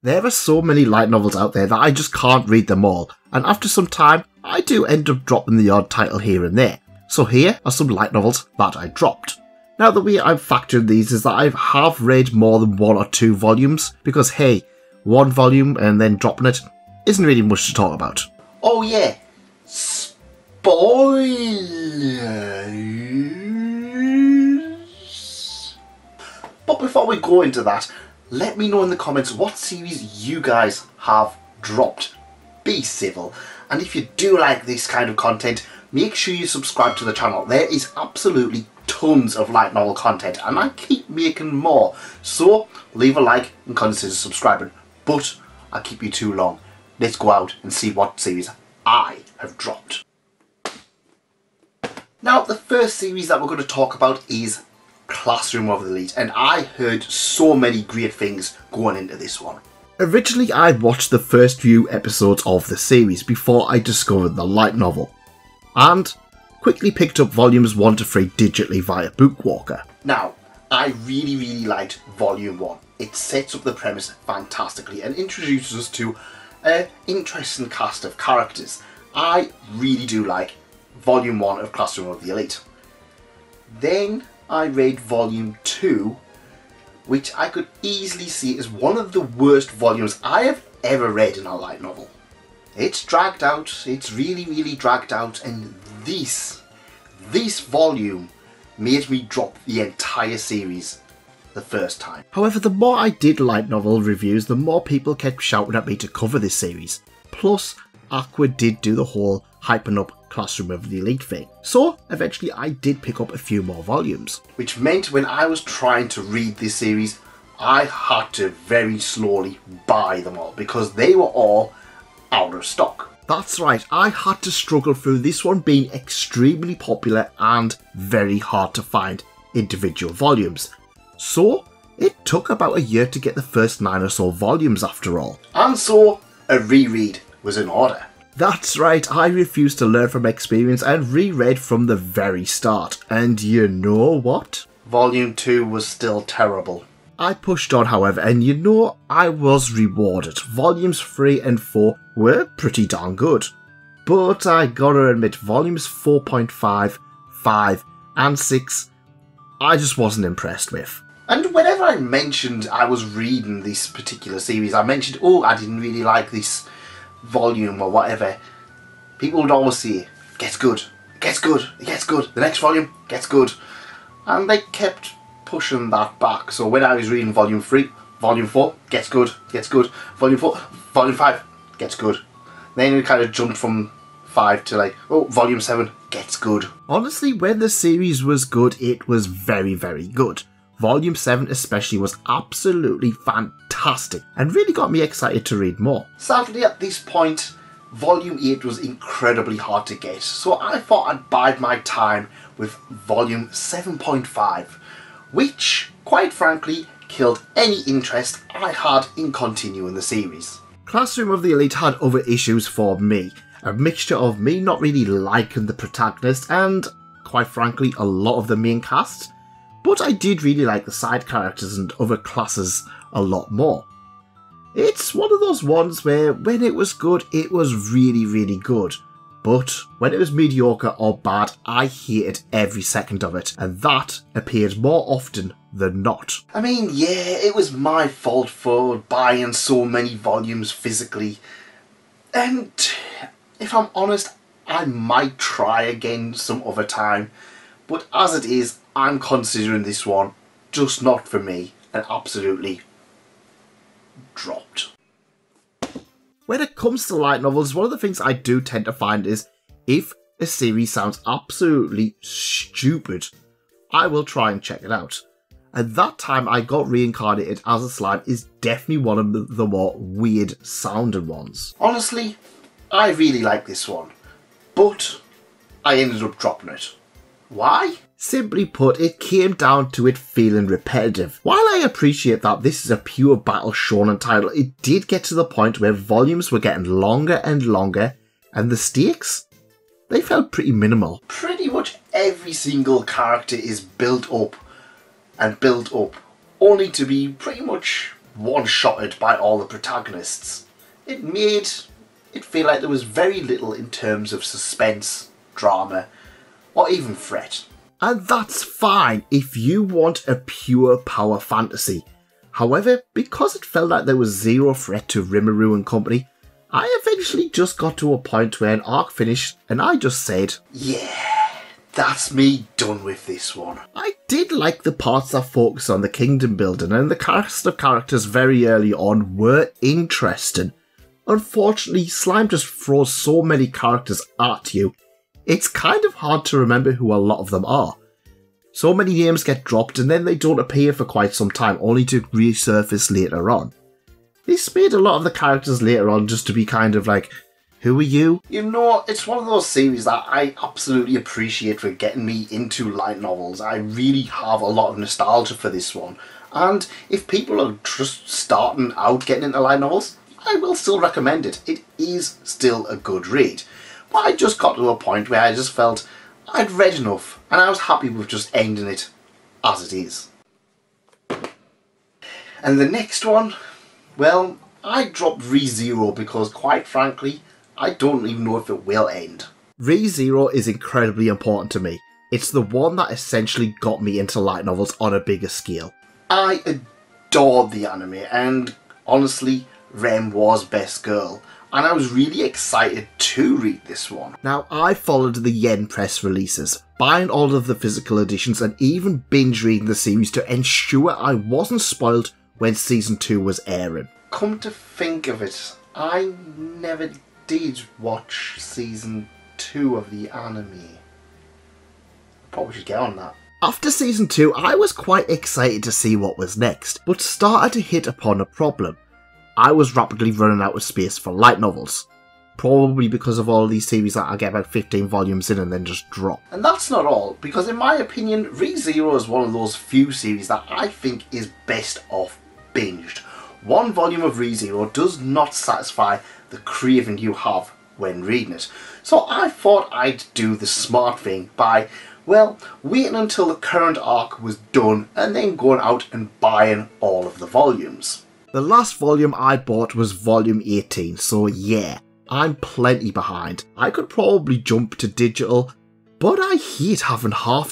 There are so many light novels out there that I just can't read them all, and after some time, I do end up dropping the odd title here and there. So here are some light novels that I dropped. Now the way I've factored these is that I have read more than 1 or 2 volumes, because hey, 1 volume and then dropping it isn't really much to talk about. Oh yeah, spoilers! But before we go into that, let me know in the comments what series you guys have dropped. Be civil, and if you do like this kind of content, make sure you subscribe to the channel. There is absolutely tons of light novel content and I keep making more, so leave a like and consider subscribing. But I'll keep you too long. Let's go out and see what series I have dropped. Now the first series that we're going to talk about is Classroom of the Elite, and I heard so many great things going into this one. Originally I watched the first few episodes of the series before I discovered the light novel, and quickly picked up volumes 1 to 3 digitally via Bookwalker. Now, I really liked volume 1. It sets up the premise fantastically and introduces us to an interesting cast of characters. I really do like volume 1 of Classroom of the Elite. Then I read volume 2, which I could easily see as one of the worst volumes I have ever read in a light novel. It's dragged out, it's really dragged out, and this volume made me drop the entire series the first time. However, the more I did light novel reviews, the more people kept shouting at me to cover this series. Plus, Aqua did do the whole hyping up Classroom of the Elite thing. So, eventually I did pick up a few more volumes. Which meant when I was trying to read this series, I had to very slowly buy them all because they were all out of stock. That's right, I had to struggle through this one being extremely popular and very hard to find individual volumes. So, it took about a year to get the first 9 or so volumes after all. And so, a reread was in order. That's right, I refused to learn from experience and reread from the very start. And you know what? Volume 2 was still terrible. I pushed on, however, and you know, I was rewarded. Volumes 3 and 4 were pretty darn good. But I gotta admit, volumes 4.5, 5 and 6, I just wasn't impressed with. And whenever I mentioned I was reading this particular series, I mentioned, oh, I didn't really like this volume or whatever, people would always say, gets good, it gets good, it gets good, the next volume gets good. And they kept pushing that back. So when I was reading volume 3, volume 4 gets good, volume 4, volume 5 gets good. Then it kind of jumped from 5 to like, oh, volume 7 gets good. Honestly, when the series was good, it was very good. Volume 7 especially was absolutely fantastic and really got me excited to read more. Sadly at this point, volume 8 was incredibly hard to get, so I thought I'd bide my time with volume 7.5, which, quite frankly, killed any interest I had in continuing the series. Classroom of the Elite had other issues for me, a mixture of me not really liking the protagonist and, quite frankly, a lot of the main cast, but I did really like the side characters and other classes a lot more. It's one of those ones where when it was good, it was really good, but when it was mediocre or bad, I hated every second of it, and that appeared more often than not. I mean, yeah, it was my fault for buying so many volumes physically, and if I'm honest, I might try again some other time, but as it is, I'm considering this one just not for me and absolutely dropped. When it comes to light novels, one of the things I do tend to find is if a series sounds absolutely stupid, I will try and check it out. And that time I got reincarnated as a slime is definitely one of the more weird sounding ones. Honestly, I really like this one, but I ended up dropping it. Why? Simply put, it came down to it feeling repetitive. While I appreciate that this is a pure battle shonen title, it did get to the point where volumes were getting longer and longer, and the stakes? They felt pretty minimal. Pretty much every single character is built up and built up, only to be pretty much one-shotted by all the protagonists. It made it feel like there was very little in terms of suspense, drama, or even threat. And that's fine if you want a pure power fantasy. However, because it felt like there was zero threat to Rimuru and company, I eventually just got to a point where an arc finished and I just said, yeah, that's me done with this one. I did like the parts that focus on the kingdom building, and the cast of characters very early on were interesting. Unfortunately, Slime just throws so many characters at you, it's kind of hard to remember who a lot of them are. So many names get dropped and then they don't appear for quite some time, only to resurface later on. This made a lot of the characters later on just to be kind of like, who are you? You know, it's one of those series that I absolutely appreciate for getting me into light novels. I really have a lot of nostalgia for this one. And if people are just starting out getting into light novels, I will still recommend it. It is still a good read. But I just got to a point where I just felt I'd read enough and I was happy with just ending it as it is. And the next one, well, I dropped ReZero because quite frankly, I don't even know if it will end. ReZero is incredibly important to me. It's the one that essentially got me into light novels on a bigger scale. I adored the anime and honestly, Rem was best girl. And I was really excited to read this one. Now, I followed the Yen Press releases, buying all of the physical editions and even binge reading the series to ensure I wasn't spoiled when Season 2 was airing. Come to think of it, I never did watch Season 2 of the anime. Probably should get on that. After Season 2, I was quite excited to see what was next, but started to hit upon a problem. I was rapidly running out of space for light novels. Probably because of all of these series that I get about 15 volumes in and then just drop. And that's not all, because in my opinion, ReZero is one of those few series that I think is best off binged. One volume of ReZero does not satisfy the craving you have when reading it. So I thought I'd do the smart thing by, well, waiting until the current arc was done and then going out and buying all of the volumes. The last volume I bought was volume 18, so yeah, I'm plenty behind. I could probably jump to digital, but I hate having half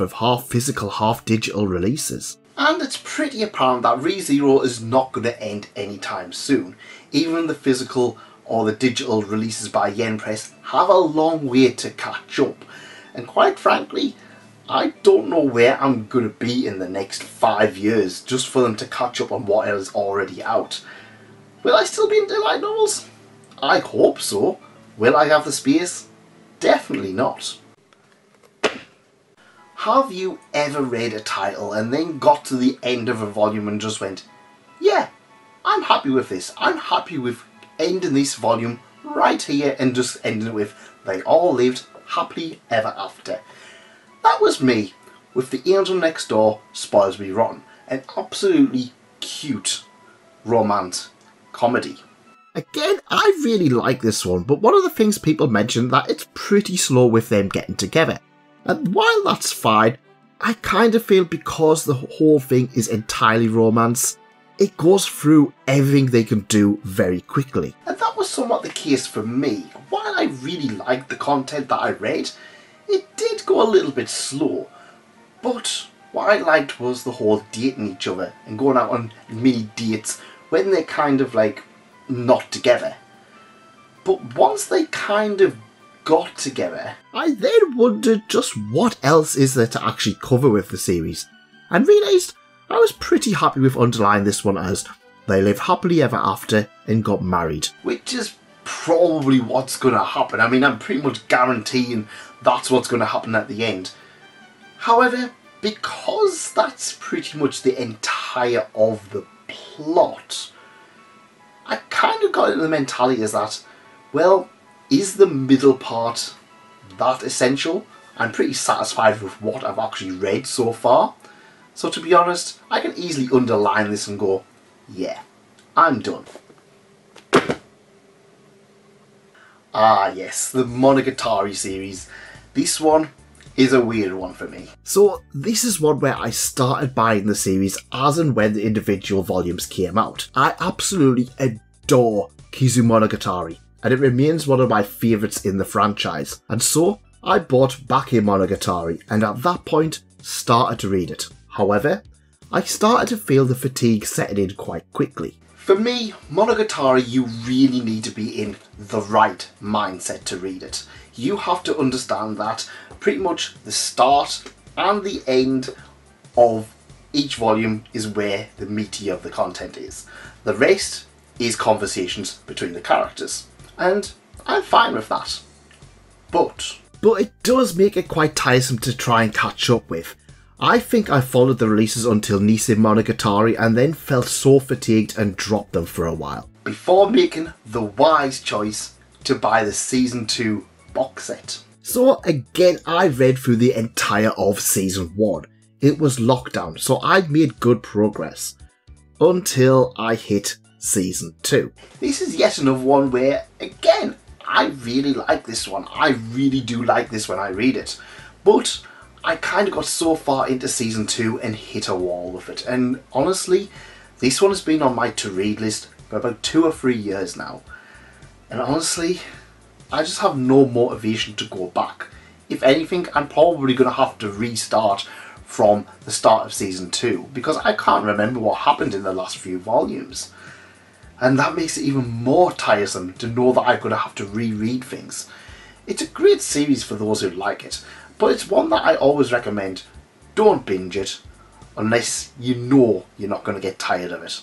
of half physical, half digital releases. And it's pretty apparent that ReZero is not going to end anytime soon. Even the physical or the digital releases by Yen Press have a long way to catch up. And quite frankly, I don't know where I'm going to be in the next 5 years just for them to catch up on what is already out. Will I still be into light novels? I hope so. Will I have the space? Definitely not. Have you ever read a title and then got to the end of a volume and just went, yeah, I'm happy with this. I'm happy with ending this volume right here and just ending it with, they all lived happily ever after. That was me with The Angel Next Door Spoilsbury Rotten, an absolutely cute romance comedy. Again, I really like this one, but one of the things people mention that it's pretty slow with them getting together. And while that's fine, I kind of feel because the whole thing is entirely romance, it goes through everything they can do very quickly. And that was somewhat the case for me. While I really liked the content that I read, it did go a little bit slow. But what I liked was the whole dating each other and going out on mini dates when they're kind of like not together. But once they kind of got together, I then wondered just what else is there to actually cover with the series, and realised I was pretty happy with underlying this one as they live happily ever after and got married. which is probably what's going to happen. I mean, I'm pretty much guaranteeing that's what's going to happen at the end. However, because that's pretty much the entire of the plot, I kind of got into the mentality as that, well, is the middle part that essential? I'm pretty satisfied with what I've actually read so far. So to be honest, I can easily underline this and go, yeah, I'm done. Ah yes, the Monogatari series. This one, is a weird one for me. So this is one where I started buying the series as and when the individual volumes came out. I absolutely adore Kizumonogatari, and it remains one of my favourites in the franchise. And so I bought Bakemonogatari, and at that point started to read it. However, I started to feel the fatigue setting in quite quickly. For me, Monogatari, you really need to be in the right mindset to read it. You have to understand that pretty much the start and the end of each volume is where the meaty of the content is. The rest is conversations between the characters, and I'm fine with that. But it does make it quite tiresome to try and catch up with. I think I followed the releases until Nisei Monogatari and then felt so fatigued and dropped them for a while, before making the wise choice to buy the Season 2 box set. So again, I read through the entire of Season 1. It was lockdown, so I made good progress. Until I hit Season 2. This is yet another one where, again, I really like this one. I really do like this when I read it. But I kind of got so far into Season 2 and hit a wall with it. And honestly, this one has been on my to-read list for about 2 or 3 years now. And honestly, I just have no motivation to go back. If anything, I'm probably going to have to restart from the start of Season 2 because I can't remember what happened in the last few volumes. And that makes it even more tiresome to know that I'm going to have to reread things. It's a great series for those who like it, but it's one that I always recommend. Don't binge it unless you know you're not going to get tired of it.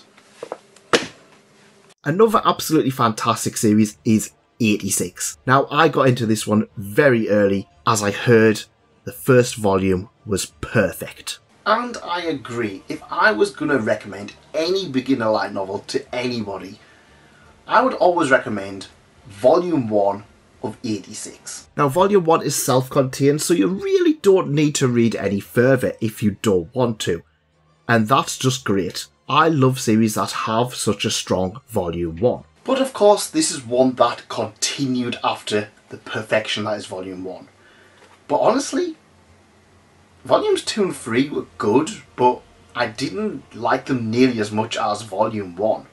Another absolutely fantastic series is 86. Now, I got into this one very early as I heard the first volume was perfect. And I agree, if I was going to recommend any beginner light novel to anybody, I would always recommend Volume 1 of 86. Now, Volume 1 is self-contained, so you really don't need to read any further if you don't want to. And that's just great. I love series that have such a strong Volume 1. But of course, this is one that continued after the perfection that is Volume 1. But honestly, Volumes 2 and 3 were good, but I didn't like them nearly as much as Volume 1.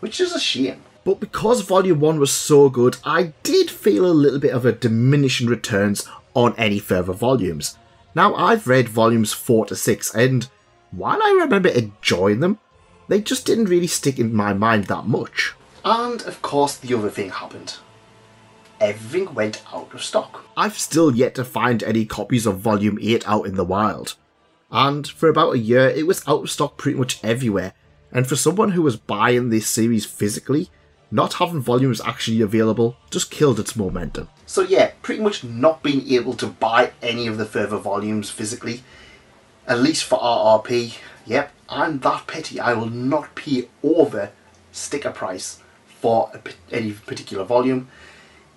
Which is a shame. But because Volume 1 was so good, I did feel a little bit of a diminishing returns on any further volumes. Now, I've read Volumes 4 to 6, and while I remember enjoying them, they just didn't really stick in my mind that much. And of course, the other thing happened. Everything went out of stock. I've still yet to find any copies of Volume 8 out in the wild. And for about a year, it was out of stock pretty much everywhere. And for someone who was buying this series physically, not having volumes actually available just killed its momentum. So yeah, pretty much not being able to buy any of the further volumes physically, at least for RRP, yep, I'm that petty. I will not pay over sticker price for any particular volume.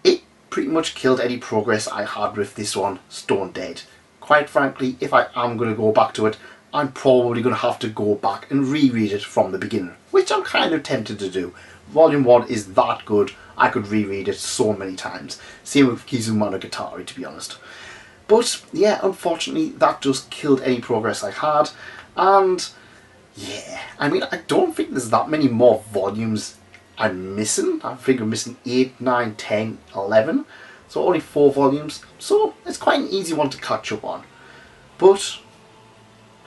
It pretty much killed any progress I had with this one stone dead. Quite frankly, if I am going to go back to it, I'm probably going to have to go back and reread it from the beginning, which I'm kind of tempted to do. Volume 1 is that good, I could reread it so many times. Same with Kizumonogatari, to be honest. But yeah, unfortunately, that just killed any progress I had. And yeah, I mean, I don't think there's that many more volumes I'm missing. I think I'm missing 8, 9, 10, 11. So only 4 volumes. So it's quite an easy one to catch up on. But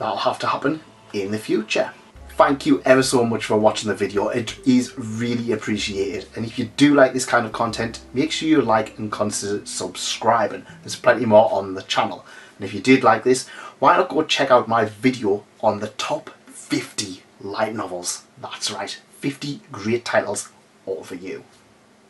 that'll have to happen in the future. Thank you ever so much for watching the video. It is really appreciated. And if you do like this kind of content, make sure you like and consider subscribing. There's plenty more on the channel. And if you did like this, why not go check out my video on the top 50 light novels. That's right, 50 great titles all for you.